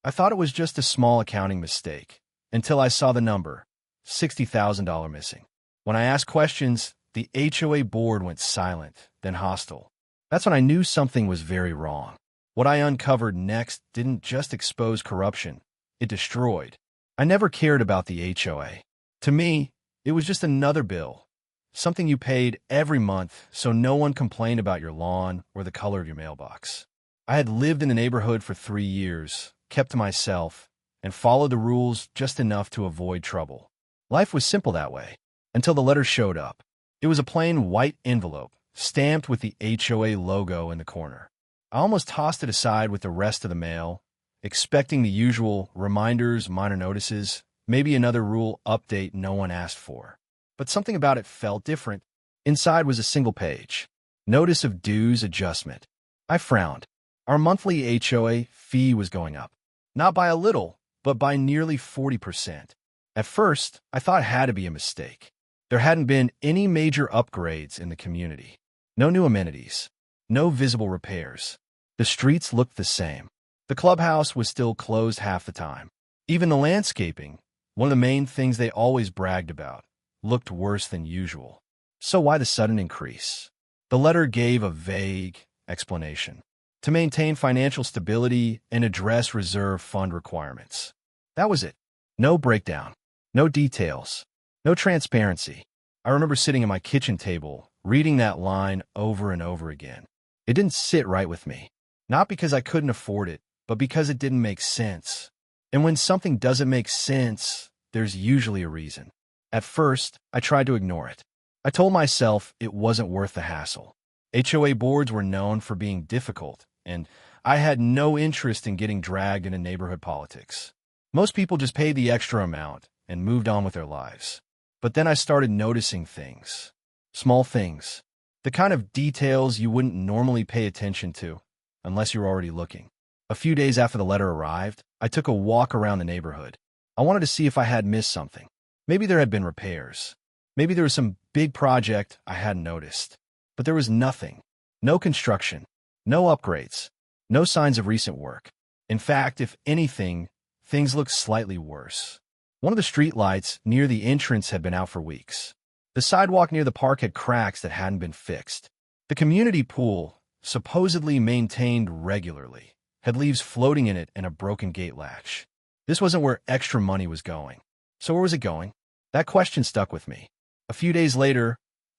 I thought it was just a small accounting mistake, until I saw the number, $60,000 missing. When I asked questions, the HOA board went silent, then hostile. That's when I knew something was very wrong. What I uncovered next didn't just expose corruption, it destroyed. I never cared about the HOA. To me, it was just another bill, something you paid every month so no one complained about your lawn or the color of your mailbox. I had lived in the neighborhood for 3 years, kept to myself, and followed the rules just enough to avoid trouble. Life was simple that way, until the letter showed up. It was a plain white envelope, stamped with the HOA logo in the corner. I almost tossed it aside with the rest of the mail, expecting the usual reminders, minor notices, maybe another rule update no one asked for. But something about it felt different. Inside was a single page. Notice of dues adjustment. I frowned. Our monthly HOA fee was going up. Not by a little, but by nearly 40%. At first, I thought it had to be a mistake. There hadn't been any major upgrades in the community. No new amenities. No visible repairs. The streets looked the same. The clubhouse was still closed half the time. Even the landscaping, one of the main things they always bragged about, looked worse than usual. So why the sudden increase? The letter gave a vague explanation. To maintain financial stability and address reserve fund requirements. That was it. No breakdown. No details. No transparency. I remember sitting at my kitchen table, reading that line over and over again. It didn't sit right with me. Not because I couldn't afford it, but because it didn't make sense. And when something doesn't make sense, there's usually a reason. At first, I tried to ignore it. I told myself it wasn't worth the hassle. HOA boards were known for being difficult, and I had no interest in getting dragged into neighborhood politics. Most people just paid the extra amount and moved on with their lives. But then I started noticing things. Small things. The kind of details you wouldn't normally pay attention to, unless you're already looking. A few days after the letter arrived, I took a walk around the neighborhood. I wanted to see if I had missed something. Maybe there had been repairs. Maybe there was some big project I hadn't noticed. But there was nothing. No construction. No upgrades. No signs of recent work. In fact, if anything, things looked slightly worse. One of the streetlights near the entrance had been out for weeks. The sidewalk near the park had cracks that hadn't been fixed. The community pool, supposedly maintained regularly, had leaves floating in it and a broken gate latch. This wasn't where extra money was going. So where was it going? That question stuck with me. A few days later,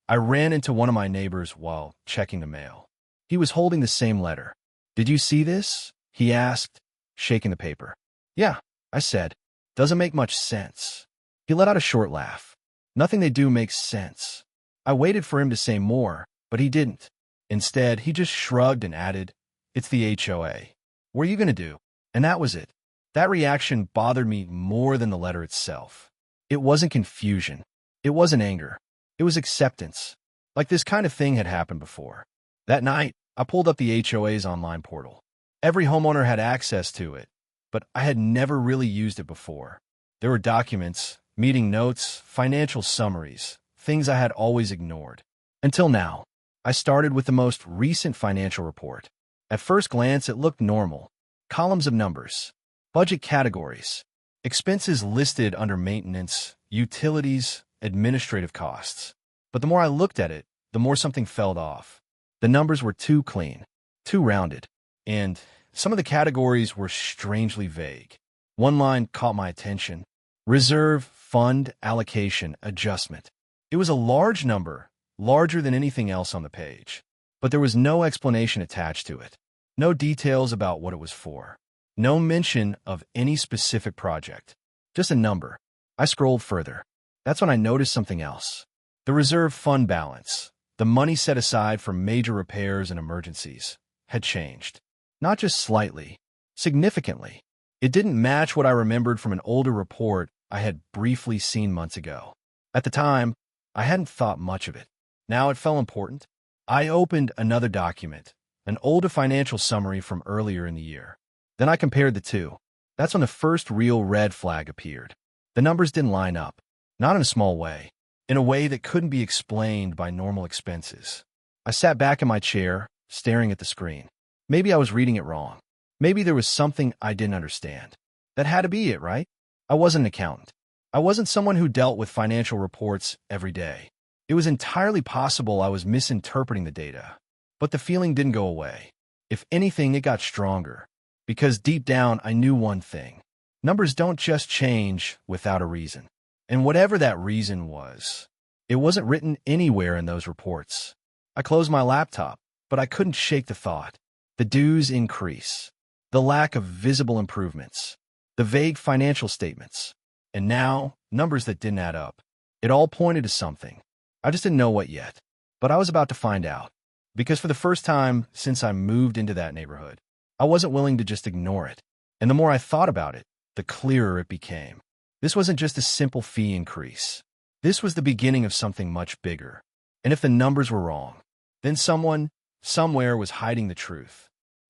I ran into one of my neighbors while checking the mail. He was holding the same letter. "Did you see this?" he asked, shaking the paper. "Yeah," I said. "Doesn't make much sense." He let out a short laugh. "Nothing they do makes sense." I waited for him to say more, but he didn't. Instead, he just shrugged and added, "It's the HOA. What are you going to do?" And that was it. That reaction bothered me more than the letter itself. It wasn't confusion. It wasn't anger. It was acceptance. Like this kind of thing had happened before. That night, I pulled up the HOA's online portal. Every homeowner had access to it, but I had never really used it before. There were documents, meeting notes, financial summaries, things I had always ignored. Until now, I started with the most recent financial report. At first glance, it looked normal. Columns of numbers, budget categories, expenses listed under maintenance, utilities, administrative costs. But the more I looked at it, the more something felt off. The numbers were too clean, too rounded, and some of the categories were strangely vague. One line caught my attention. Reserve Fund Allocation Adjustment. It was a large number, larger than anything else on the page. But there was no explanation attached to it. No details about what it was for. No mention of any specific project. Just a number. I scrolled further. That's when I noticed something else. The reserve fund balance, the money set aside for major repairs and emergencies, had changed. Not just slightly, significantly. It didn't match what I remembered from an older report I had briefly seen months ago. At the time, I hadn't thought much of it. Now it felt important. I opened another document, an older financial summary from earlier in the year. Then I compared the two. That's when the first real red flag appeared. The numbers didn't line up. Not in a small way. In a way that couldn't be explained by normal expenses. I sat back in my chair, staring at the screen. Maybe I was reading it wrong. Maybe there was something I didn't understand. That had to be it, right? I wasn't an accountant. I wasn't someone who dealt with financial reports every day. It was entirely possible I was misinterpreting the data. But the feeling didn't go away. If anything, it got stronger. Because deep down, I knew one thing. Numbers don't just change without a reason. And whatever that reason was, it wasn't written anywhere in those reports. I closed my laptop, but I couldn't shake the thought. The dues increase. The lack of visible improvements. The vague financial statements. And now, numbers that didn't add up. It all pointed to something. I just didn't know what yet. But I was about to find out. Because for the first time since I moved into that neighborhood, I wasn't willing to just ignore it. And the more I thought about it, the clearer it became. This wasn't just a simple fee increase. This was the beginning of something much bigger. And if the numbers were wrong, then someone, somewhere was hiding the truth.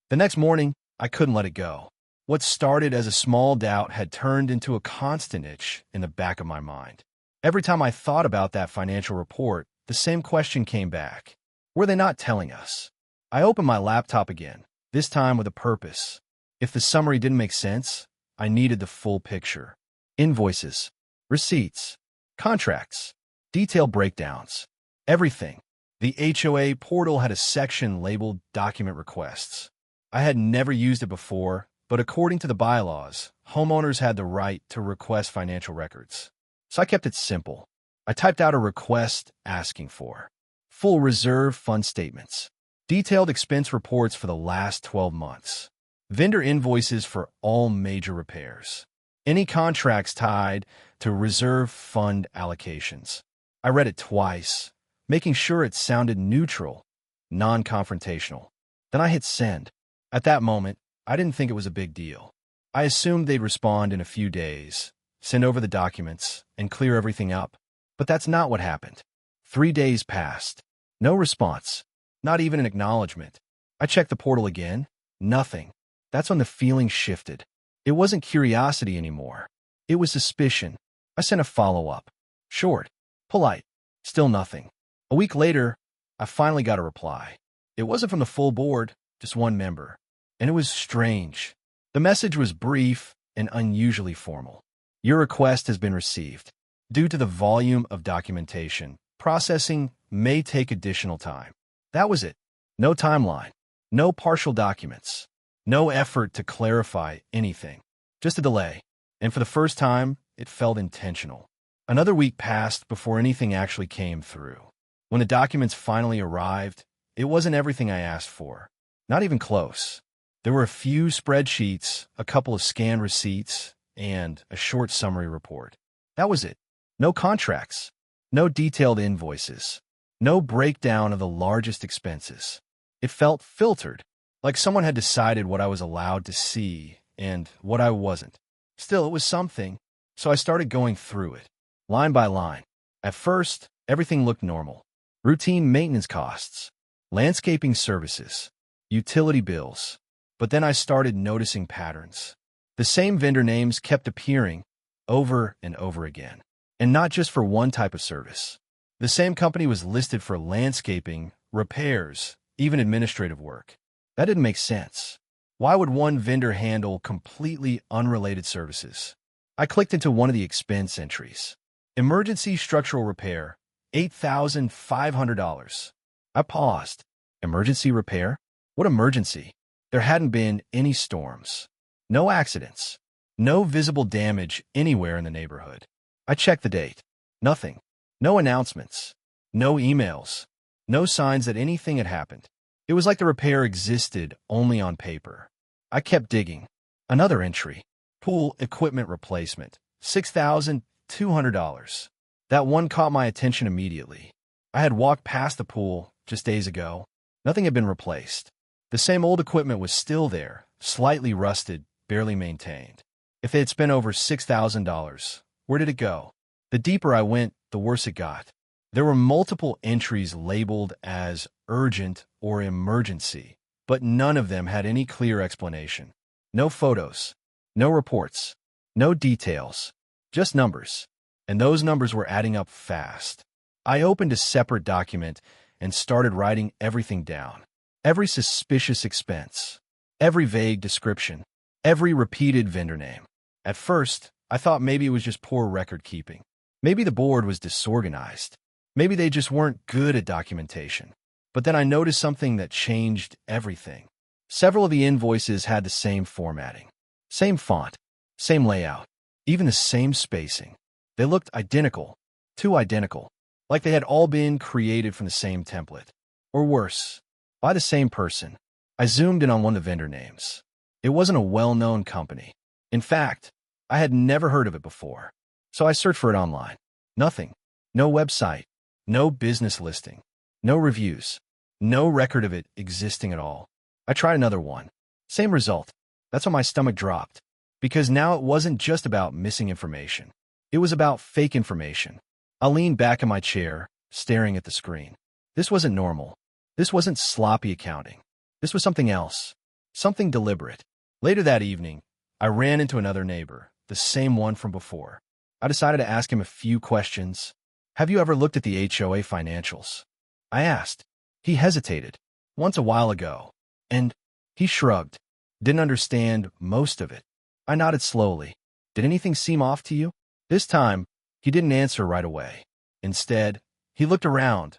The next morning, I couldn't let it go. What started as a small doubt had turned into a constant itch in the back of my mind. Every time I thought about that financial report, the same question came back. Were they not telling us? I opened my laptop again, this time with a purpose. If the summary didn't make sense, I needed the full picture. Invoices, receipts, contracts, detailed breakdowns, everything. The HOA portal had a section labeled Document Requests. I had never used it before, but according to the bylaws, homeowners had the right to request financial records. So I kept it simple. I typed out a request asking for full reserve fund statements, detailed expense reports for the last 12 months, vendor invoices for all major repairs, any contracts tied to reserve fund allocations. I read it twice, making sure it sounded neutral, non-confrontational. Then I hit send. At that moment, I didn't think it was a big deal. I assumed they'd respond in a few days, send over the documents, and clear everything up. But that's not what happened. 3 days passed. No response. Not even an acknowledgement. I checked the portal again. Nothing. That's when the feeling shifted. It wasn't curiosity anymore. It was suspicion. I sent a follow-up. Short. Polite. Still nothing. A week later, I finally got a reply. It wasn't from the full board, just one member. And it was strange. The message was brief and unusually formal. Your request has been received. Due to the volume of documentation, processing may take additional time. That was it. No timeline. No partial documents. No effort to clarify anything. Just a delay. And for the first time, it felt intentional. Another week passed before anything actually came through. When the documents finally arrived, it wasn't everything I asked for. Not even close. There were a few spreadsheets, a couple of scanned receipts, and a short summary report. That was it. No contracts. No detailed invoices. No breakdown of the largest expenses. It felt filtered, like someone had decided what I was allowed to see and what I wasn't. Still, it was something, so I started going through it, line by line. At first, everything looked normal. Routine maintenance costs, landscaping services, utility bills. But then I started noticing patterns. The same vendor names kept appearing over and over again. And not just for one type of service. The same company was listed for landscaping, repairs, even administrative work. That didn't make sense. Why would one vendor handle completely unrelated services? I clicked into one of the expense entries. Emergency structural repair, $8,500. I paused. Emergency repair? What emergency? There hadn't been any storms. No accidents. No visible damage anywhere in the neighborhood. I checked the date. Nothing. No announcements. No emails. No signs that anything had happened. It was like the repair existed only on paper. I kept digging. Another entry. Pool equipment replacement. $6,200. That one caught my attention immediately. I had walked past the pool just days ago. Nothing had been replaced. The same old equipment was still there, slightly rusted, barely maintained. If they had spent over $6,000, where did it go? The deeper I went, the worse it got. There were multiple entries labeled as urgent or emergency, but none of them had any clear explanation. No photos, no reports, no details, just numbers. And those numbers were adding up fast. I opened a separate document and started writing everything down. Every suspicious expense, every vague description, every repeated vendor name. At first, I thought maybe it was just poor record keeping. Maybe the board was disorganized. Maybe they just weren't good at documentation. But then I noticed something that changed everything. Several of the invoices had the same formatting, same font, same layout, even the same spacing. They looked identical, too identical, like they had all been created from the same template. Or worse, by the same person. I zoomed in on one of the vendor names. It wasn't a well-known company. In fact, I had never heard of it before. So I searched for it online. Nothing. No website. No business listing. No reviews. No record of it existing at all. I tried another one. Same result. That's when my stomach dropped. Because now it wasn't just about missing information. It was about fake information. I leaned back in my chair, staring at the screen. This wasn't normal. This wasn't sloppy accounting. This was something else. Something deliberate. Later that evening, I ran into another neighbor, the same one from before. I decided to ask him a few questions. Have you ever looked at the HOA financials? I asked. He hesitated. Once a while ago. And he shrugged. Didn't understand most of it. I nodded slowly. Did anything seem off to you? This time, he didn't answer right away. Instead, he looked around,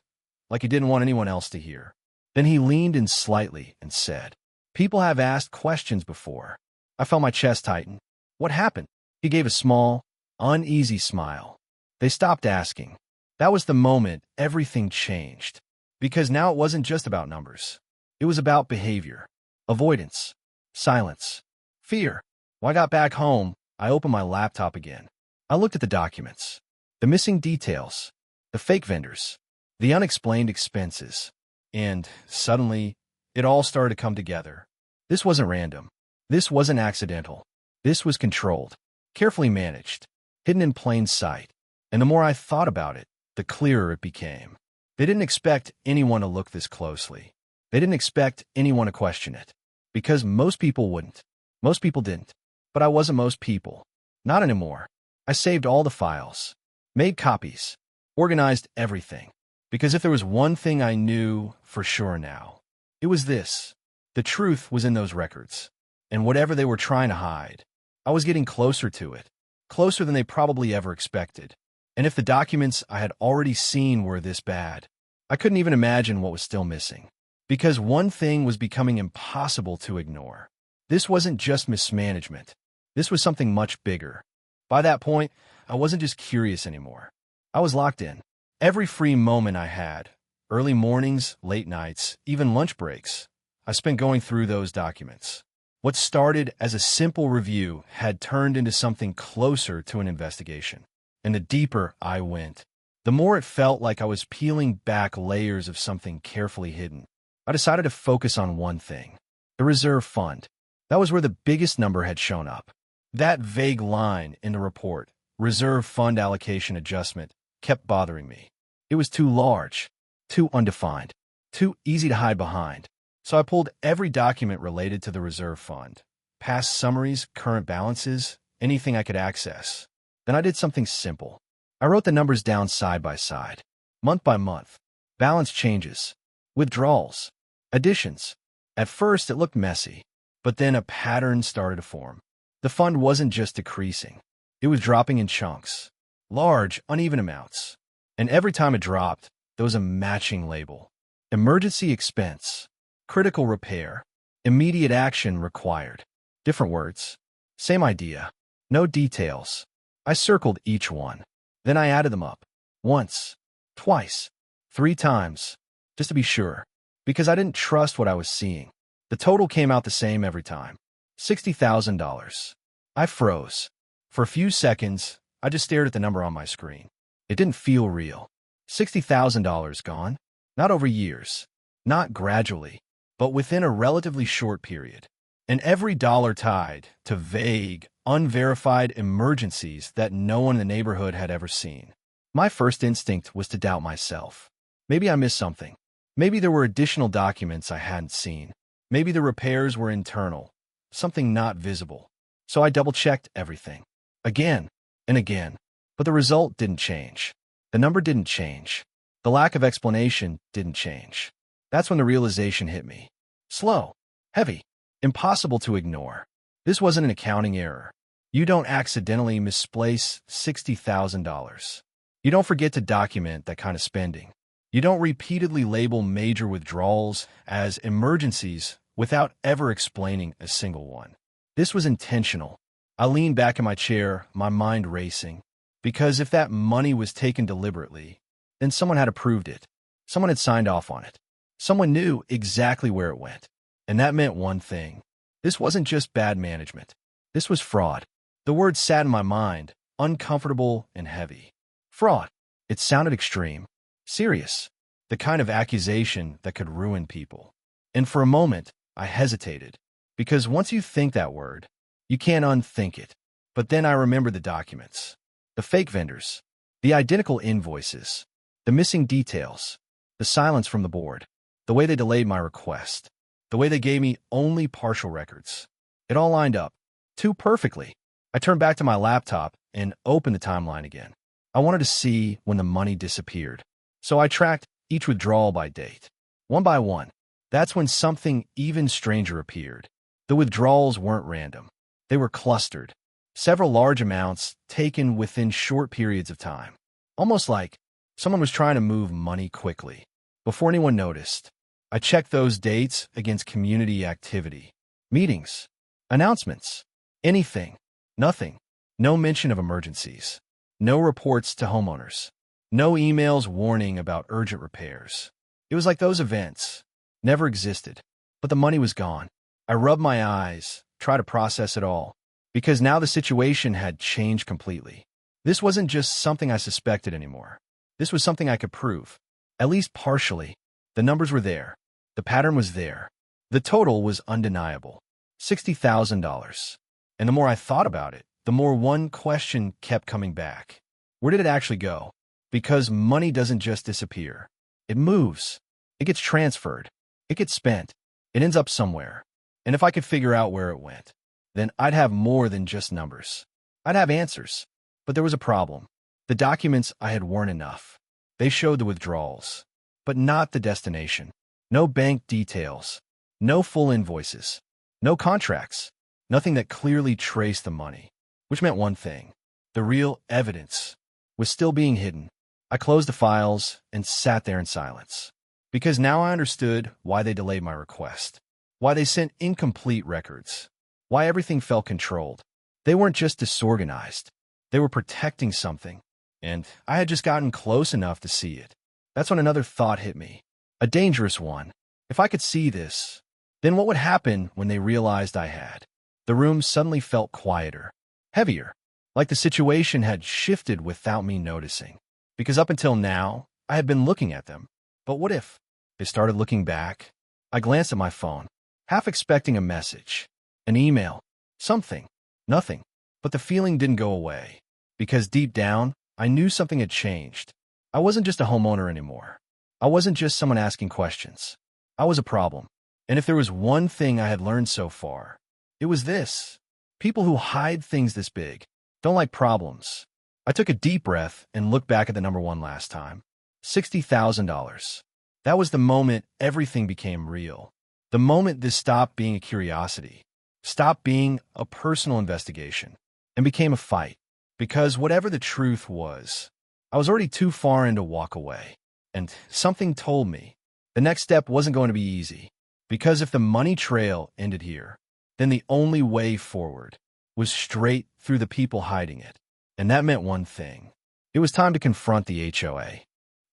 like he didn't want anyone else to hear. Then he leaned in slightly and said, "People have asked questions before." I felt my chest tighten. What happened? He gave a small, uneasy smile. They stopped asking. That was the moment everything changed. Because now it wasn't just about numbers. It was about behavior, avoidance, silence, fear. When I got back home, I opened my laptop again. I looked at the documents, the missing details, the fake vendors, the unexplained expenses, and suddenly, it all started to come together. This wasn't random. This wasn't accidental. This was controlled, carefully managed, hidden in plain sight. And the more I thought about it, the clearer it became. They didn't expect anyone to look this closely. They didn't expect anyone to question it. Because most people wouldn't. Most people didn't. But I wasn't most people. Not anymore. I saved all the files, made copies, organized everything. Because if there was one thing I knew for sure now, it was this. The truth was in those records. And whatever they were trying to hide, I was getting closer to it. Closer than they probably ever expected. And if the documents I had already seen were this bad, I couldn't even imagine what was still missing. Because one thing was becoming impossible to ignore. This wasn't just mismanagement. This was something much bigger. By that point, I wasn't just curious anymore. I was locked in. Every free moment I had, early mornings, late nights, even lunch breaks, I spent going through those documents. What started as a simple review had turned into something closer to an investigation. And the deeper I went, the more it felt like I was peeling back layers of something carefully hidden. I decided to focus on one thing, the reserve fund. That was where the biggest number had shown up. That vague line in the report, reserve fund allocation adjustment, kept bothering me. It was too large, too undefined, too easy to hide behind. So I pulled every document related to the reserve fund, past summaries, current balances, anything I could access. Then I did something simple. I wrote the numbers down side by side, month by month. Balance changes, withdrawals, additions. At first, it looked messy, but then a pattern started to form. The fund wasn't just decreasing. It was dropping in chunks, large, uneven amounts. And every time it dropped, there was a matching label. Emergency expense, critical repair, immediate action required. Different words, same idea, no details. I circled each one. Then I added them up. Once, twice, 3 times, just to be sure. Because I didn't trust what I was seeing. The total came out the same every time. $60,000. I froze. For a few seconds, I just stared at the number on my screen. It didn't feel real. $60,000 gone. Not over years. Not gradually. But within a relatively short period. And every dollar tied to vague, unverified emergencies that no one in the neighborhood had ever seen. My first instinct was to doubt myself. Maybe I missed something. Maybe there were additional documents I hadn't seen. Maybe the repairs were internal, something not visible. So I double-checked everything. Again and again. But the result didn't change. The number didn't change. The lack of explanation didn't change. That's when the realization hit me. Slow, heavy, Impossible to ignore. This wasn't an accounting error. You don't accidentally misplace $60,000. You don't forget to document that kind of spending. You don't repeatedly label major withdrawals as emergencies without ever explaining a single one. This was intentional. I leaned back in my chair, my mind racing, because if that money was taken deliberately, then someone had approved it. Someone had signed off on it. Someone knew exactly where it went. And that meant one thing. This wasn't just bad management. This was fraud. The word sat in my mind, uncomfortable and heavy. Fraud. It sounded extreme, serious, the kind of accusation that could ruin people. And for a moment, I hesitated, because once you think that word, you can't unthink it. But then I remembered the documents, the fake vendors, the identical invoices, the missing details, the silence from the board, the way they delayed my request, the way they gave me only partial records. It all lined up, too perfectly. I turned back to my laptop and opened the timeline again. I wanted to see when the money disappeared. So I tracked each withdrawal by date, one by one. That's when something even stranger appeared. The withdrawals weren't random. They were clustered. Several large amounts taken within short periods of time. Almost like someone was trying to move money quickly. Before anyone noticed, I checked those dates against community activity. Meetings, announcements, anything, nothing. No mention of emergencies. No reports to homeowners. No emails warning about urgent repairs. It was like those events never existed, but the money was gone. I rubbed my eyes, tried to process it all, because now the situation had changed completely. This wasn't just something I suspected anymore. This was something I could prove, at least partially. The numbers were there. The pattern was there. The total was undeniable, $60,000. And the more I thought about it, the more one question kept coming back. Where did it actually go? Because money doesn't just disappear. It moves. It gets transferred. It gets spent. It ends up somewhere. And if I could figure out where it went, then I'd have more than just numbers. I'd have answers. But there was a problem. The documents I had weren't enough. They showed the withdrawals, but not the destination. No bank details. No full invoices. No contracts. Nothing that clearly traced the money. Which meant one thing. The real evidence was still being hidden. I closed the files and sat there in silence. Because now I understood why they delayed my request. Why they sent incomplete records. Why everything felt controlled. They weren't just disorganized. They were protecting something. And I had just gotten close enough to see it. That's when another thought hit me. A dangerous one. If I could see this, then what would happen when they realized I had? The room suddenly felt quieter. Heavier, like the situation had shifted without me noticing. Because up until now, I had been looking at them. But what if they started looking back? I glanced at my phone, half expecting a message, an email, something, nothing. But the feeling didn't go away. Because deep down, I knew something had changed. I wasn't just a homeowner anymore. I wasn't just someone asking questions. I was a problem. And if there was one thing I had learned so far, it was this. People who hide things this big don't like problems. I took a deep breath and looked back at the number one last time. $60,000. That was the moment everything became real. The moment this stopped being a curiosity, stopped being a personal investigation, and became a fight. Because whatever the truth was, I was already too far in to walk away. And something told me the next step wasn't going to be easy. Because if the money trail ended here, then the only way forward was straight through the people hiding it. And that meant one thing. It was time to confront the HOA.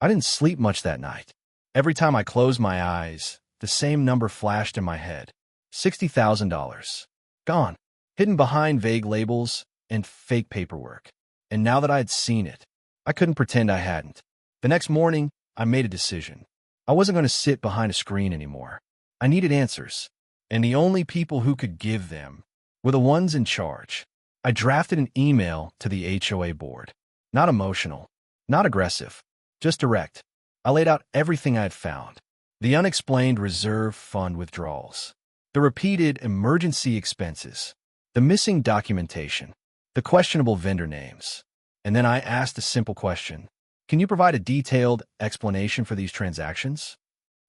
I didn't sleep much that night. Every time I closed my eyes, the same number flashed in my head. $60,000. Gone. Hidden behind vague labels and fake paperwork. And now that I had seen it, I couldn't pretend I hadn't. The next morning, I made a decision. I wasn't going to sit behind a screen anymore. I needed answers. And the only people who could give them were the ones in charge. I drafted an email to the HOA board. Not emotional, not aggressive, just direct. I laid out everything I had found. The unexplained reserve fund withdrawals, the repeated emergency expenses, the missing documentation, the questionable vendor names. And then I asked a simple question. Can you provide a detailed explanation for these transactions?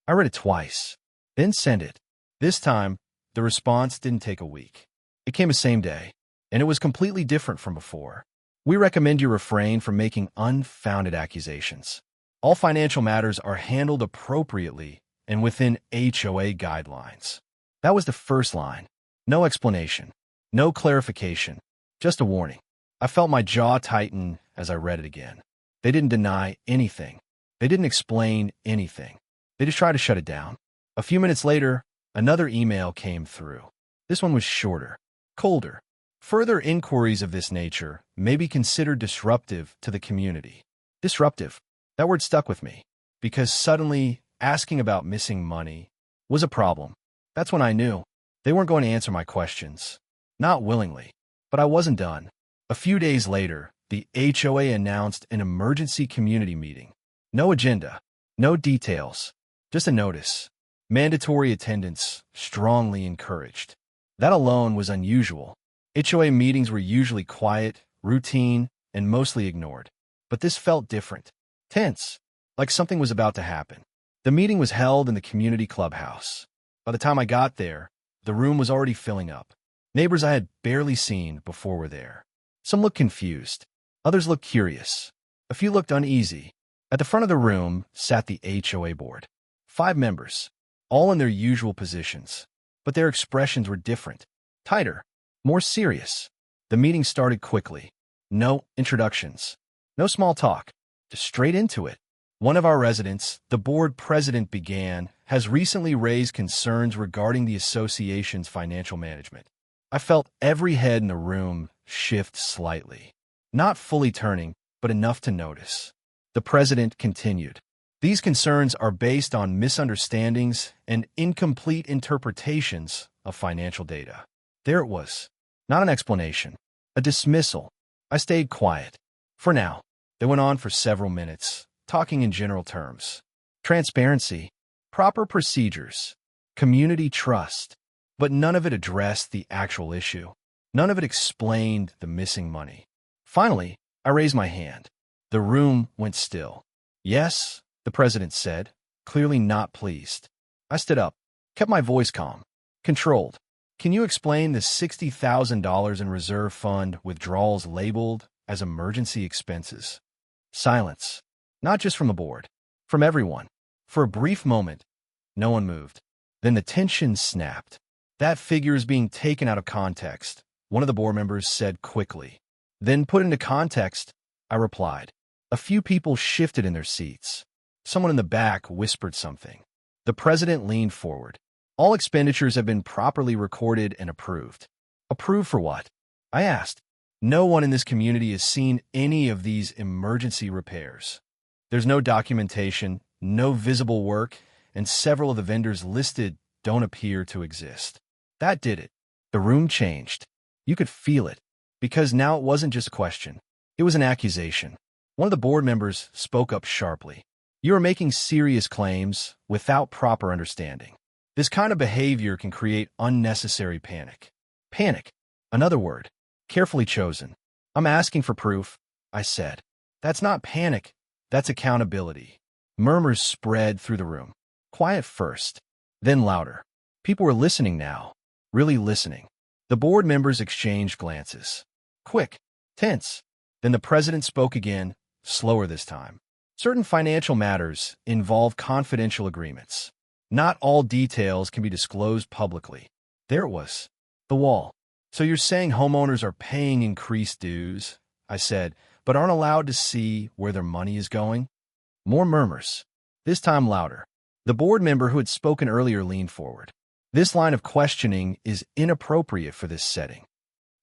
I read it twice, then sent it. This time, The response didn't take a week. It came the same day, and it was completely different from before. We recommend you refrain from making unfounded accusations. All financial matters are handled appropriately and within HOA guidelines. That was the first line. No explanation, no clarification, just a warning. I felt my jaw tighten as I read it again. They didn't deny anything. They didn't explain anything. They just tried to shut it down. A few minutes later, another email came through. This one was shorter, colder. Further inquiries of this nature may be considered disruptive to the community. Disruptive. That word stuck with me, because suddenly asking about missing money was a problem. That's when I knew they weren't going to answer my questions. Not willingly. But I wasn't done. A few days later, the HOA announced an emergency community meeting. No agenda, no details, just a notice. Mandatory attendance, strongly encouraged. That alone was unusual. HOA meetings were usually quiet, routine, and mostly ignored. But this felt different. Tense, like something was about to happen. The meeting was held in the community clubhouse. By the time I got there, the room was already filling up. Neighbors I had barely seen before were there. Some looked confused. Others looked curious. A few looked uneasy. At the front of the room sat the HOA board. 5 members, all in their usual positions. But their expressions were different, tighter, more serious. The meeting started quickly. No introductions. No small talk. Just straight into it. One of our residents, the board president began, has recently raised concerns regarding the association's financial management. I felt every head in the room shift slightly. Not fully turning, but enough to notice. The president continued. These concerns are based on misunderstandings and incomplete interpretations of financial data. There it was. Not an explanation. A dismissal. I stayed quiet. For now. They went on for several minutes, talking in general terms. Transparency, proper procedures, community trust. But none of it addressed the actual issue. None of it explained the missing money. Finally, I raised my hand. The room went still. Yes, the president said, clearly not pleased. I stood up, kept my voice calm, controlled. Can you explain the $60,000 in reserve fund withdrawals labeled as emergency expenses? Silence. Not just from the board. From everyone. For a brief moment, no one moved. Then the tension snapped. That figure is being taken out of context, one of the board members said quickly. Then put into context, I replied. A few people shifted in their seats. Someone in the back whispered something. The president leaned forward. All expenditures have been properly recorded and approved. Approved for what? I asked. No one in this community has seen any of these emergency repairs. There's no documentation, no visible work, and several of the vendors listed don't appear to exist. That did it. The room changed. You could feel it, because now it wasn't just a question. It was an accusation. One of the board members spoke up sharply. You are making serious claims without proper understanding. This kind of behavior can create unnecessary panic. Panic, another word, carefully chosen. I'm asking for proof, I said. That's not panic, that's accountability. Murmurs spread through the room. Quiet first, then louder. People were listening now, really listening. The board members exchanged glances. Quick, tense. Then the president spoke again, slower this time. Certain financial matters involve confidential agreements. Not all details can be disclosed publicly. There it was. The wall. So you're saying homeowners are paying increased dues, I said, but aren't allowed to see where their money is going? More murmurs. This time louder. The board member who had spoken earlier leaned forward. This line of questioning is inappropriate for this setting.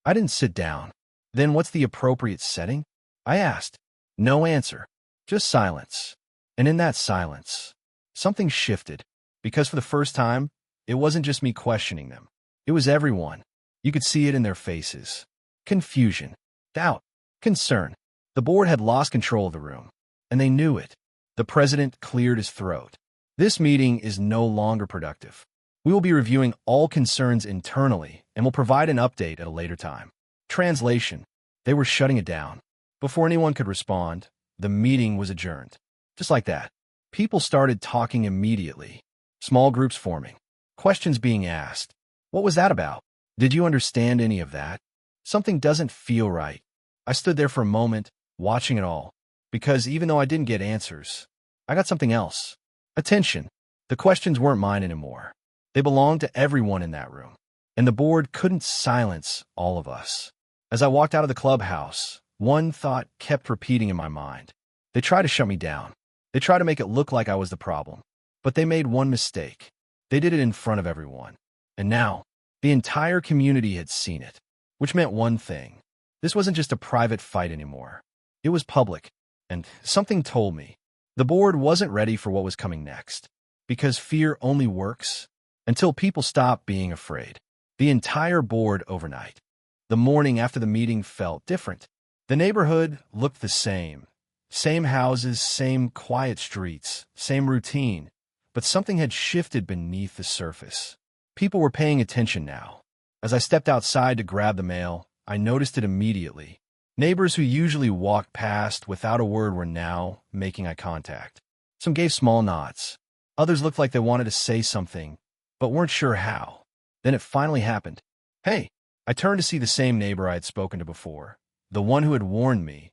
I didn't sit down. Then what's the appropriate setting? I asked. No answer. Just silence. And in that silence, something shifted. Because for the first time, it wasn't just me questioning them. It was everyone. You could see it in their faces. Confusion, doubt, concern. The board had lost control of the room, and they knew it. The president cleared his throat. This meeting is no longer productive. We will be reviewing all concerns internally and will provide an update at a later time. Translation. They were shutting it down. Before anyone could respond, the meeting was adjourned. Just like that. People started talking immediately. Small groups forming. Questions being asked. What was that about? Did you understand any of that? Something doesn't feel right. I stood there for a moment, watching it all, because even though I didn't get answers, I got something else. Attention. The questions weren't mine anymore. They belonged to everyone in that room, and the board couldn't silence all of us. As I walked out of the clubhouse, one thought kept repeating in my mind. They tried to shut me down. They tried to make it look like I was the problem. But they made one mistake. They did it in front of everyone. And now, the entire community had seen it, which meant one thing. This wasn't just a private fight anymore. It was public, and something told me the board wasn't ready for what was coming next, because fear only works until people stop being afraid. The entire board overnight. The morning after the meeting felt different. The neighborhood looked the same. Same houses, same quiet streets, same routine. But something had shifted beneath the surface. People were paying attention now. As I stepped outside to grab the mail, I noticed it immediately. Neighbors who usually walked past without a word were now making eye contact. Some gave small nods. Others looked like they wanted to say something, but weren't sure how. Then it finally happened. Hey! I turned to see the same neighbor I had spoken to before, the one who had warned me.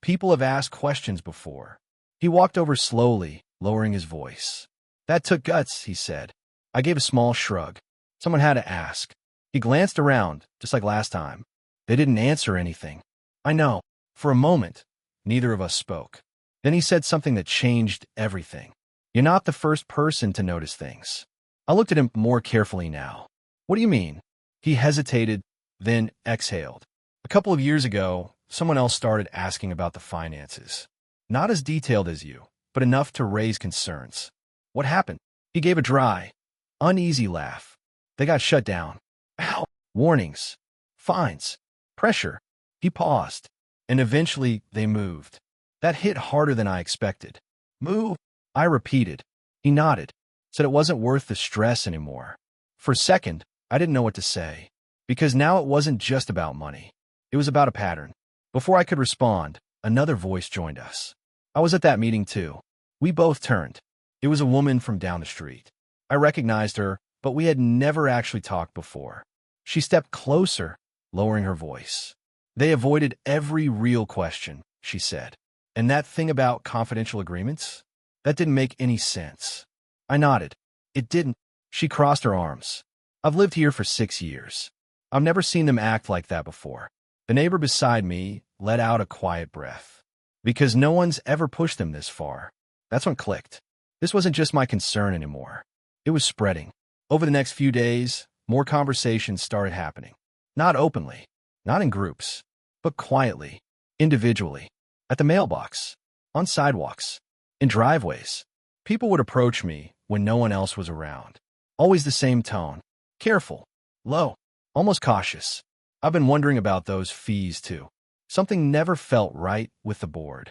People have asked questions before. He walked over slowly, lowering his voice. That took guts, he said. I gave a small shrug. Someone had to ask. He glanced around, just like last time. They didn't answer anything. I know. For a moment, neither of us spoke. Then he said something that changed everything. You're not the first person to notice things. I looked at him more carefully now. What do you mean? He hesitated, then exhaled. A couple of years ago, someone else started asking about the finances. Not as detailed as you, but enough to raise concerns. What happened? He gave a dry, uneasy laugh. They got shut down. Ow! Warnings. Fines. Pressure. He paused, and eventually they moved. That hit harder than I expected. Move? I repeated. He nodded, said it wasn't worth the stress anymore. For a second, I didn't know what to say, because now it wasn't just about money. It was about a pattern. Before I could respond, another voice joined us. I was at that meeting too. We both turned. It was a woman from down the street. I recognized her, but we had never actually talked before. She stepped closer, lowering her voice. They avoided every real question, she said. And that thing about confidential agreements? That didn't make any sense. I nodded. It didn't. She crossed her arms. I've lived here for 6 years. I've never seen them act like that before. The neighbor beside me let out a quiet breath. Because no one's ever pushed them this far. That's when it clicked. This wasn't just my concern anymore. It was spreading. Over the next few days, more conversations started happening. Not openly, not in groups, but quietly, individually, at the mailbox, on sidewalks, in driveways. People would approach me when no one else was around. Always the same tone. Careful, low, almost cautious. I've been wondering about those fees too. Something never felt right with the board.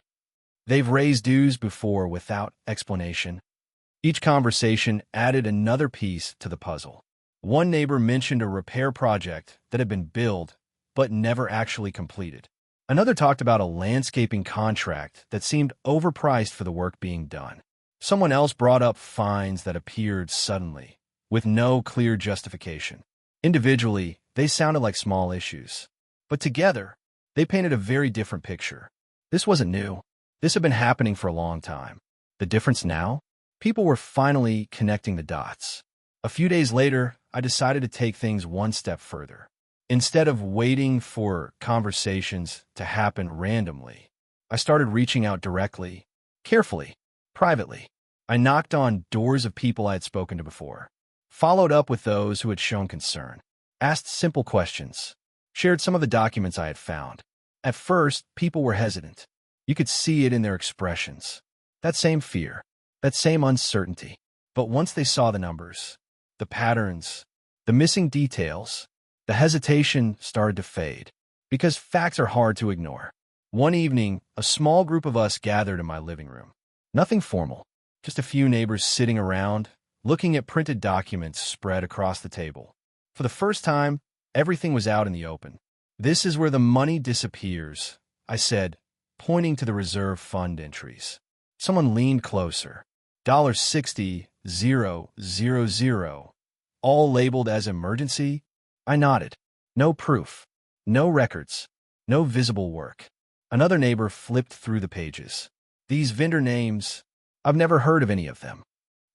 They've raised dues before without explanation. Each conversation added another piece to the puzzle. One neighbor mentioned a repair project that had been billed but never actually completed. Another talked about a landscaping contract that seemed overpriced for the work being done. Someone else brought up fines that appeared suddenly, with no clear justification. Individually, they sounded like small issues. But together, they painted a very different picture. This wasn't new. This had been happening for a long time. The difference now? People were finally connecting the dots. A few days later, I decided to take things one step further. Instead of waiting for conversations to happen randomly, I started reaching out directly, carefully, privately. I knocked on doors of people I had spoken to before, followed up with those who had shown concern, asked simple questions, shared some of the documents I had found. At first, people were hesitant. You could see it in their expressions. That same fear, that same uncertainty. But once they saw the numbers, the patterns, the missing details, the hesitation started to fade. Because facts are hard to ignore. One evening, a small group of us gathered in my living room. Nothing formal, just a few neighbors sitting around, looking at printed documents spread across the table. For the first time, everything was out in the open. This is where the money disappears, I said, pointing to the reserve fund entries. Someone leaned closer. $60,000. all labeled as emergency. I nodded. No proof. No records. No visible work. Another neighbor flipped through the pages. These vendor names, I've never heard of any of them.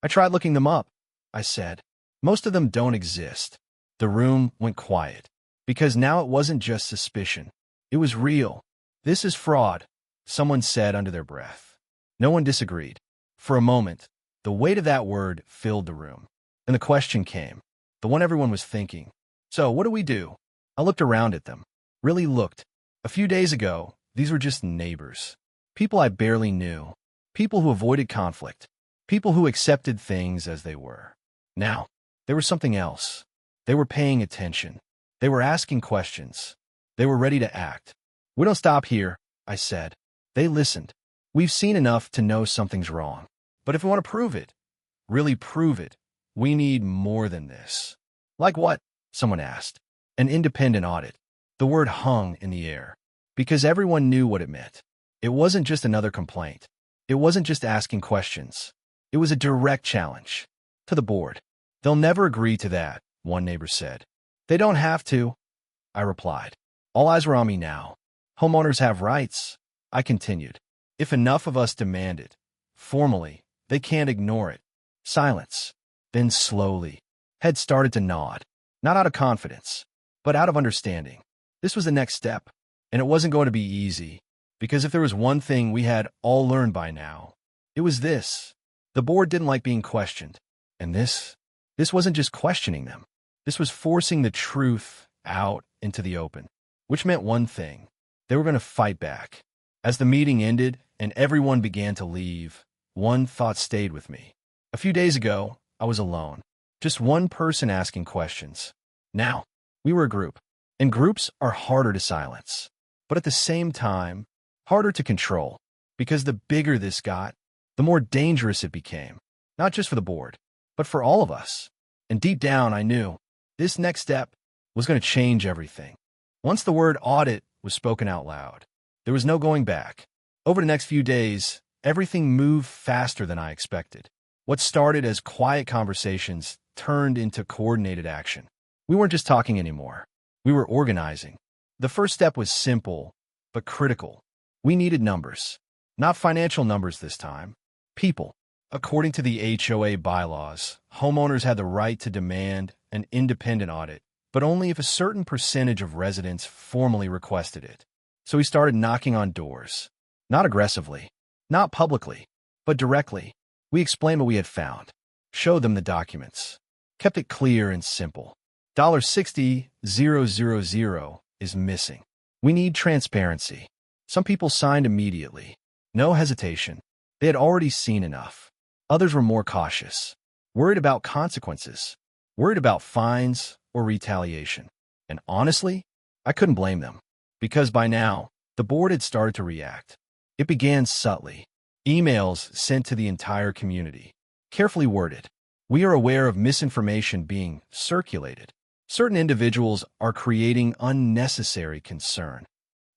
I tried looking them up, I said. Most of them don't exist. The room went quiet. Because now it wasn't just suspicion. It was real. This is fraud, someone said under their breath. No one disagreed. For a moment, the weight of that word filled the room. And the question came, the one everyone was thinking. So, what do we do? I looked around at them. Really looked. A few days ago, these were just neighbors. People I barely knew. People who avoided conflict. People who accepted things as they were. Now, there was something else. They were paying attention. They were asking questions. They were ready to act. We don't stop here, I said. They listened. We've seen enough to know something's wrong. But if we want to prove it, really prove it, we need more than this. Like what? Someone asked. An independent audit. The word hung in the air. Because everyone knew what it meant. It wasn't just another complaint. It wasn't just asking questions. It was a direct challenge. To the board. They'll never agree to that, one neighbor said. They don't have to, I replied. All eyes were on me now. Homeowners have rights, I continued. If enough of us demand it, formally, they can't ignore it. Silence. Then slowly, heads started to nod. Not out of confidence, but out of understanding. This was the next step, and it wasn't going to be easy, because if there was one thing we had all learned by now, it was this. The board didn't like being questioned, and this wasn't just questioning them. This was forcing the truth out into the open, which meant one thing. They were going to fight back. As the meeting ended and everyone began to leave, one thought stayed with me. A few days ago, I was alone. Just one person asking questions. Now, we were a group, and groups are harder to silence, but at the same time, harder to control, because the bigger this got, the more dangerous it became, not just for the board, but for all of us. And deep down, I knew this next step was going to change everything. Once the word audit was spoken out loud, there was no going back. Over the next few days, everything moved faster than I expected. What started as quiet conversations turned into coordinated action. We weren't just talking anymore. We were organizing. The first step was simple, but critical. We needed numbers. Not financial numbers this time. People. According to the HOA bylaws, homeowners had the right to demand an independent audit, but only if a certain percentage of residents formally requested it. So we started knocking on doors. Not aggressively, not publicly, but directly. We explained what we had found, showed them the documents, kept it clear and simple. $60,000 is missing. We need transparency. Some people signed immediately. No hesitation. They had already seen enough. Others were more cautious, worried about consequences, worried about fines or retaliation. And honestly, I couldn't blame them, because by now, the board had started to react. It began subtly. Emails sent to the entire community, carefully worded. We are aware of misinformation being circulated. Certain individuals are creating unnecessary concern.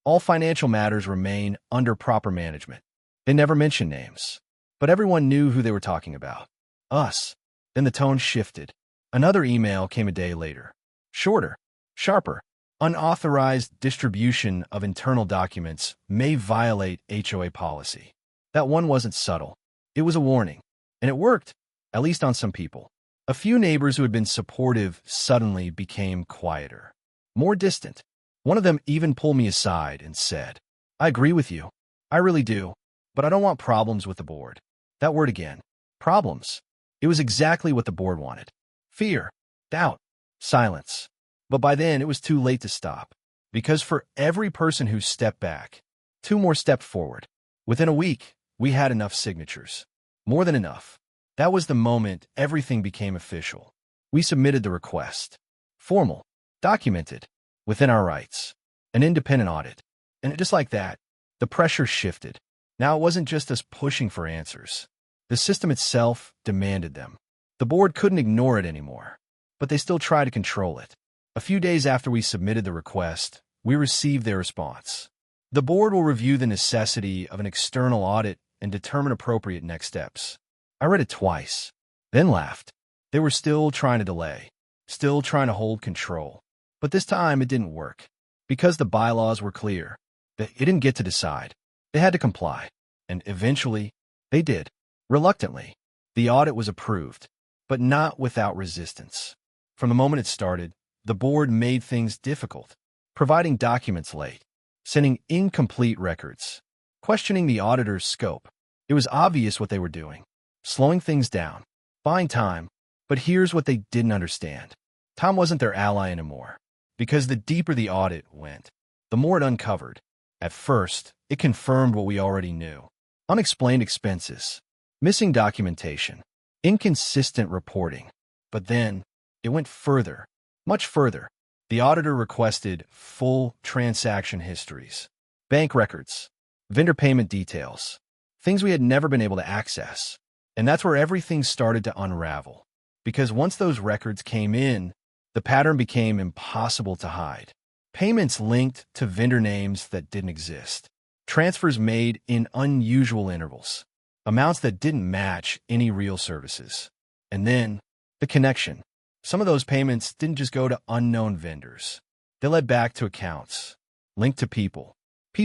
All financial matters remain under proper management. They never mentioned names, but everyone knew who they were talking about. Us. Then the tone shifted. Another email came a day later. Shorter, sharper. Unauthorized distribution of internal documents may violate HOA policy. That one wasn't subtle. It was a warning. And it worked, at least on some people. A few neighbors who had been supportive suddenly became quieter, more distant. One of them even pulled me aside and said, I agree with you. I really do. But I don't want problems with the board. That word again. Problems. It was exactly what the board wanted. Fear, doubt, silence. But by then, it was too late to stop. Because for every person who stepped back, two more stepped forward. Within a week, we had enough signatures. More than enough. That was the moment everything became official. We submitted the request. Formal. Documented. Within our rights. An independent audit. And just like that, the pressure shifted. Now it wasn't just us pushing for answers. The system itself demanded them. The board couldn't ignore it anymore. But they still tried to control it. A few days after we submitted the request, we received their response. The board will review the necessity of an external audit and determine appropriate next steps. I read it twice, then laughed. They were still trying to delay. still trying to hold control. But this time it didn't work. Because the bylaws were clear, it didn't get to decide. They had to comply. And eventually, they did. Reluctantly, the audit was approved, but not without resistance. From the moment it started, the board made things difficult, providing documents late, sending incomplete records, questioning the auditor's scope. It was obvious what they were doing, slowing things down, buying time. But here's what they didn't understand. Time wasn't their ally anymore, because the deeper the audit went, the more it uncovered. At first, it confirmed what we already knew. Unexplained expenses, missing documentation, inconsistent reporting. But then, it went further, much further. The auditor requested full transaction histories, bank records, vendor payment details, things we had never been able to access. And that's where everything started to unravel. Because once those records came in, the pattern became impossible to hide. Payments linked to vendor names that didn't exist. Transfers made in unusual intervals. Amounts that didn't match any real services. And then, the connection. Some of those payments didn't just go to unknown vendors. They led back to accounts, linked to people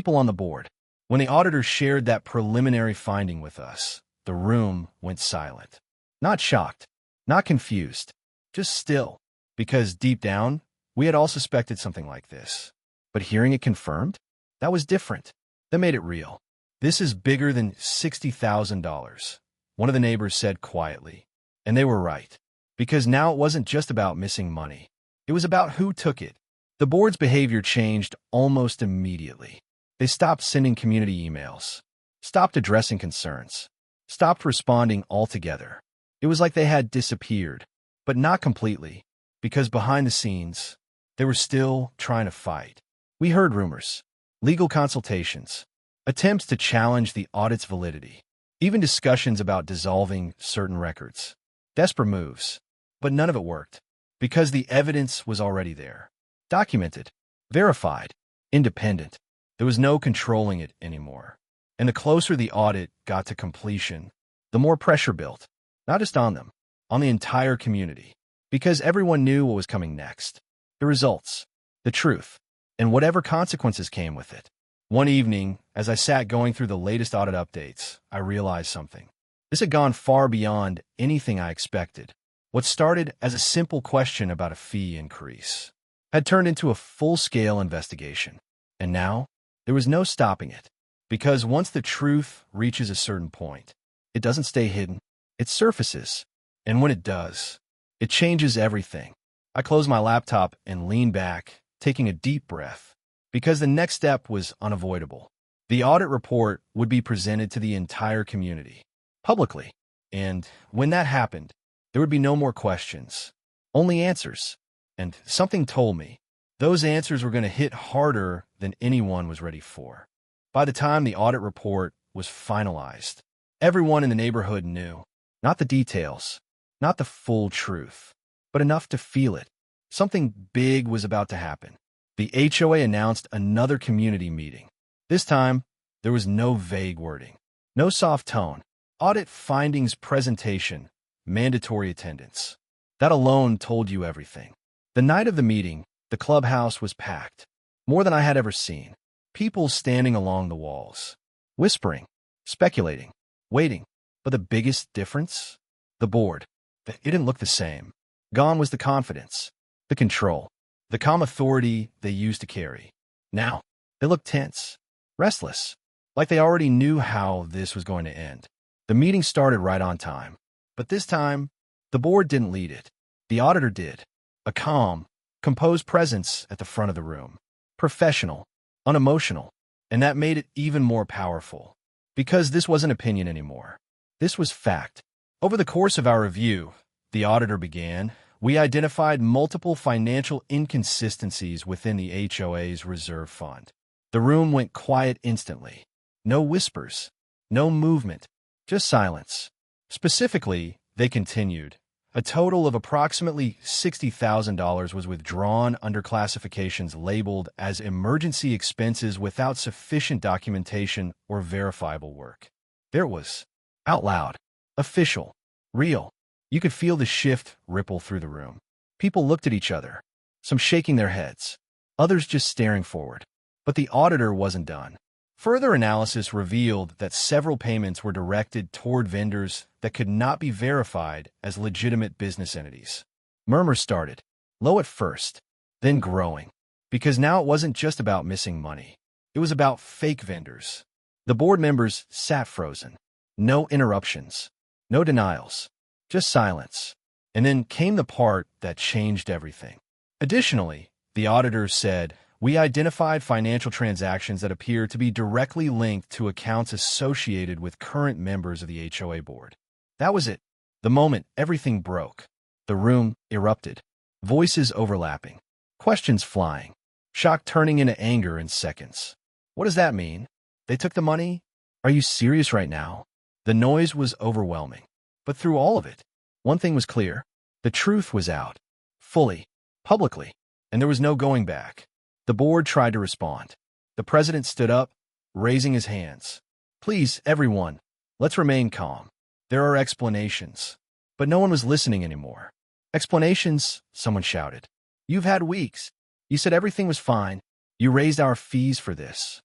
on the board. When the auditor shared that preliminary finding with us, the room went silent. Not shocked, not confused, just still. Because deep down, we had all suspected something like this. But hearing it confirmed, that was different. That made it real. This is bigger than $60,000, one of the neighbors said quietly. And they were right. Because now it wasn't just about missing money. It was about who took it. The board's behavior changed almost immediately. They stopped sending community emails, stopped addressing concerns, stopped responding altogether. It was like they had disappeared, but not completely, because behind the scenes, they were still trying to fight. We heard rumors, legal consultations, attempts to challenge the audit's validity, even discussions about dissolving certain records. Desperate moves, but none of it worked, because the evidence was already there. Documented, verified, independent. There was no controlling it anymore. And the closer the audit got to completion, the more pressure built, not just on them, on the entire community, because everyone knew what was coming next. The results, the truth, and whatever consequences came with it. One evening, as I sat going through the latest audit updates, I realized something. This had gone far beyond anything I expected. What started as a simple question about a fee increase had turned into a full-scale investigation. And now, there was no stopping it. Because once the truth reaches a certain point, it doesn't stay hidden. It surfaces. And when it does, it changes everything. I closed my laptop and leaned back, taking a deep breath, because the next step was unavoidable. The audit report would be presented to the entire community, publicly. And when that happened, there would be no more questions, only answers. And something told me those answers were going to hit harder than anyone was ready for. By the time the audit report was finalized, everyone in the neighborhood knew, not the details, not the full truth, but enough to feel it. Something big was about to happen. The HOA announced another community meeting. This time, there was no vague wording, no soft tone. Audit findings presentation, mandatory attendance. That alone told you everything. The night of the meeting, the clubhouse was packed, more than I had ever seen. People standing along the walls, whispering, speculating, waiting. But the biggest difference? The board. It didn't look the same. Gone was the confidence, the control, the calm authority they used to carry. Now, they looked tense, restless, like they already knew how this was going to end. The meeting started right on time. But this time, the board didn't lead it. The auditor did. A calm, composed presence at the front of the room. Professional, unemotional. And that made it even more powerful. Because this wasn't opinion anymore. This was fact. Over the course of our review, the auditor began, we identified multiple financial inconsistencies within the HOA's reserve fund. The room went quiet instantly. No whispers, no movement, just silence. Specifically, they continued, a total of approximately $60,000 was withdrawn under classifications labeled as emergency expenses without sufficient documentation or verifiable work. There it was, out loud, official, real. You could feel the shift ripple through the room. People looked at each other, some shaking their heads, others just staring forward. But the auditor wasn't done. Further analysis revealed that several payments were directed toward vendors that could not be verified as legitimate business entities. Murmurs started, low at first, then growing, because now it wasn't just about missing money. It was about fake vendors. The board members sat frozen. No interruptions, no denials, just silence. And then came the part that changed everything. Additionally, the auditor said, "We identified financial transactions that appear to be directly linked to accounts associated with current members of the HOA board." That was it. The moment everything broke. The room erupted. Voices overlapping. Questions flying. Shock turning into anger in seconds. What does that mean? They took the money? Are you serious right now? The noise was overwhelming. But through all of it, one thing was clear. The truth was out. Fully. Publicly. And there was no going back. The board tried to respond. The president stood up, raising his hands. "Please, everyone, let's remain calm. There are explanations." But no one was listening anymore. "Explanations?" someone shouted. "You've had weeks. You said everything was fine. You raised our fees for this."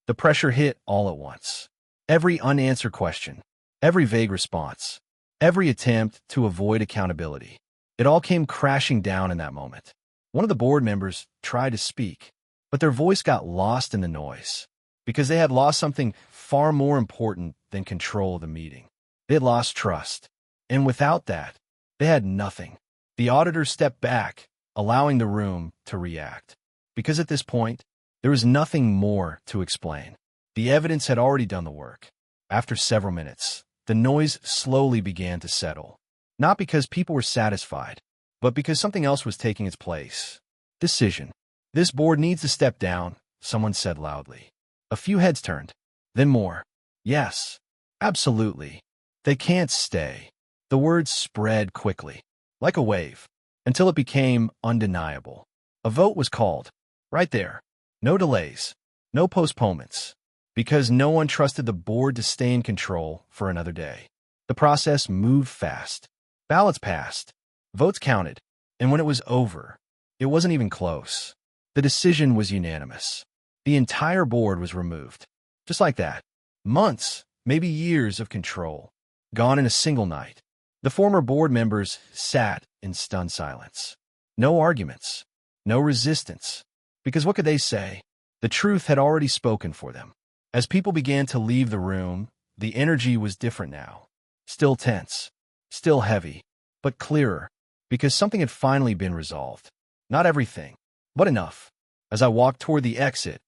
The pressure hit all at once. Every unanswered question, every vague response, every attempt to avoid accountability. It all came crashing down in that moment. One of the board members tried to speak, but their voice got lost in the noise because they had lost something far more important than control of the meeting. They had lost trust. And without that, they had nothing. The auditor stepped back, allowing the room to react. Because at this point, there was nothing more to explain. The evidence had already done the work. After several minutes, the noise slowly began to settle. Not because people were satisfied, but because something else was taking its place. Decision. "This board needs to step down," someone said loudly. A few heads turned, then more. "Yes, absolutely. They can't stay." The words spread quickly, like a wave, until it became undeniable. A vote was called. Right there. No delays. No postponements. Because no one trusted the board to stay in control for another day. The process moved fast. Ballots passed. Votes counted. And when it was over, it wasn't even close. The decision was unanimous. The entire board was removed. Just like that. Months, maybe years of control, gone in a single night. The former board members sat in stunned silence. No arguments. No resistance. Because what could they say? The truth had already spoken for them. As people began to leave the room, the energy was different now. Still tense. Still heavy. But clearer. Because something had finally been resolved. Not everything, but enough. As I walked toward the exit,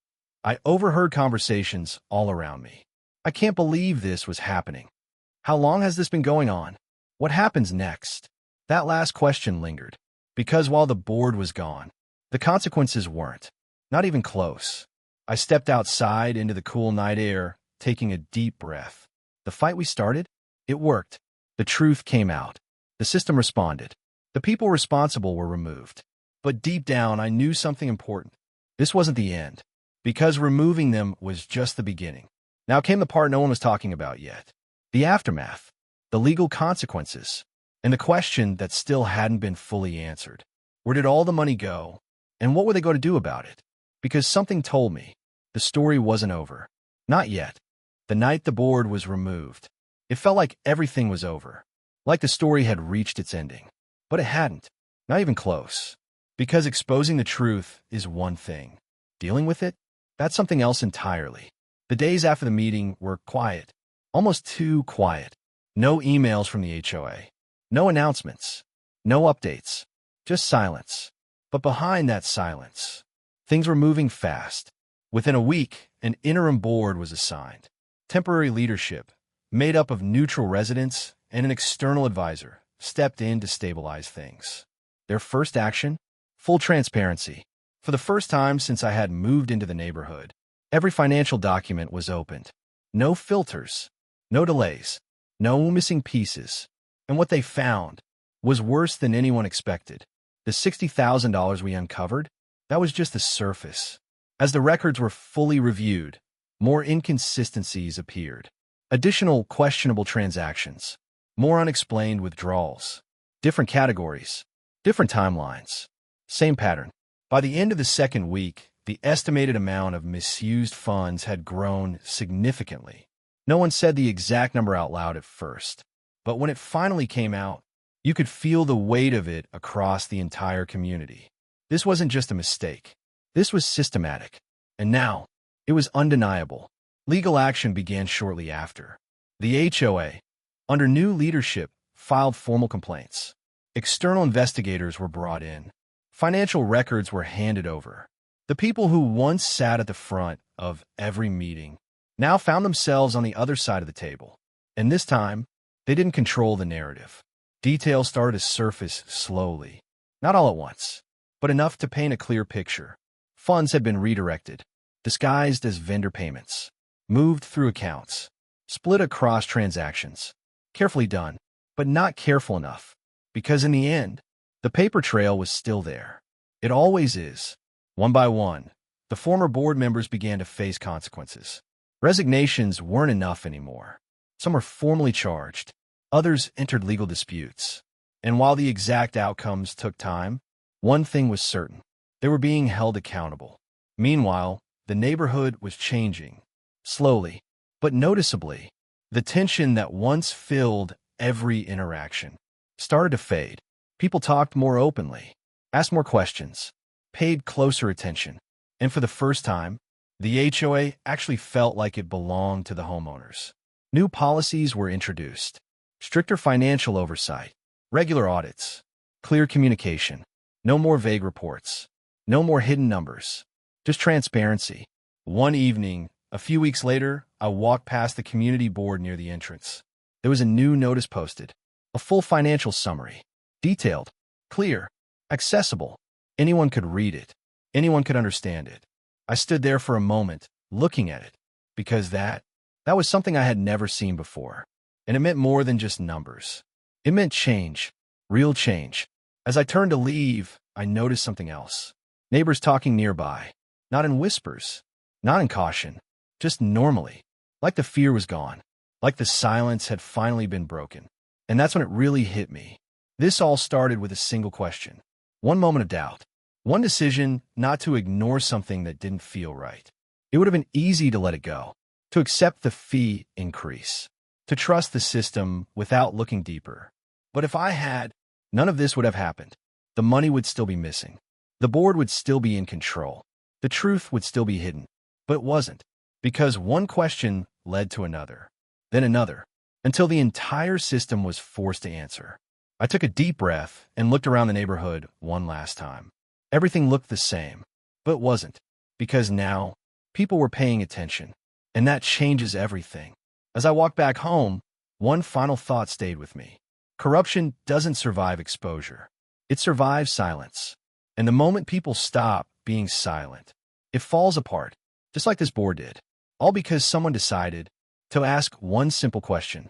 I overheard conversations all around me. "I can't believe this was happening. How long has this been going on? What happens next?" That last question lingered. Because while the board was gone, the consequences weren't. Not even close. I stepped outside into the cool night air, taking a deep breath. The fight we started? It worked. The truth came out. The system responded. The people responsible were removed. But deep down, I knew something important. This wasn't the end. Because removing them was just the beginning. Now came the part no one was talking about yet. The aftermath. The legal consequences. And the question that still hadn't been fully answered. Where did all the money go? And what were they going to do about it? Because something told me the story wasn't over. Not yet. The night the board was removed, it felt like everything was over. Like the story had reached its ending. But it hadn't. Not even close. Because exposing the truth is one thing. Dealing with it? That's something else entirely. The days after the meeting were quiet. Almost too quiet. No emails from the HOA. No announcements. No updates. Just silence. But behind that silence, things were moving fast. Within a week, an interim board was assigned. Temporary leadership, made up of neutral residents and an external advisor, stepped in to stabilize things. Their first action? Full transparency. For the first time since I had moved into the neighborhood, every financial document was opened. No filters. No delays. No missing pieces. And what they found was worse than anyone expected. The $60,000 we uncovered, that was just the surface. As the records were fully reviewed, more inconsistencies appeared. Additional questionable transactions. More unexplained withdrawals. Different categories. Different timelines. Same pattern. By the end of the second week, the estimated amount of misused funds had grown significantly. No one said the exact number out loud at first, but when it finally came out, you could feel the weight of it across the entire community. This wasn't just a mistake. This was systematic. And now, it was undeniable. Legal action began shortly after. The HOA, under new leadership, filed formal complaints. External investigators were brought in. Financial records were handed over. The people who once sat at the front of every meeting now found themselves on the other side of the table. And this time, they didn't control the narrative. Details started to surface slowly. Not all at once, but enough to paint a clear picture. Funds had been redirected, disguised as vendor payments, moved through accounts, split across transactions. Carefully done, but not careful enough. Because in the end, the paper trail was still there. It always is. One by one, the former board members began to face consequences. Resignations weren't enough anymore. Some were formally charged. Others entered legal disputes. And while the exact outcomes took time, one thing was certain. They were being held accountable. Meanwhile, the neighborhood was changing. Slowly, but noticeably. The tension that once filled every interaction started to fade. People talked more openly, asked more questions, paid closer attention. And for the first time, the HOA actually felt like it belonged to the homeowners. New policies were introduced. Stricter financial oversight, regular audits, clear communication, no more vague reports, no more hidden numbers, just transparency. One evening, a few weeks later, I walked past the community board near the entrance. There was a new notice posted, a full financial summary, detailed, clear, accessible. Anyone could read it. Anyone could understand it. I stood there for a moment, looking at it, because that was something I had never seen before. And it meant more than just numbers. It meant change, real change. As I turned to leave, I noticed something else. Neighbors talking nearby, not in whispers, not in caution, just normally, like the fear was gone, like the silence had finally been broken. And that's when it really hit me. This all started with a single question. One moment of doubt. One decision not to ignore something that didn't feel right. It would have been easy to let it go, to accept the fee increase, to trust the system without looking deeper. But if I had, none of this would have happened. The money would still be missing. The board would still be in control. The truth would still be hidden. But it wasn't, because one question led to another, then another, until the entire system was forced to answer. I took a deep breath and looked around the neighborhood one last time. Everything looked the same, but it wasn't, because now people were paying attention, and that changes everything. As I walked back home, one final thought stayed with me. Corruption doesn't survive exposure. It survives silence. And the moment people stop being silent, it falls apart, just like this board did. All because someone decided to ask one simple question.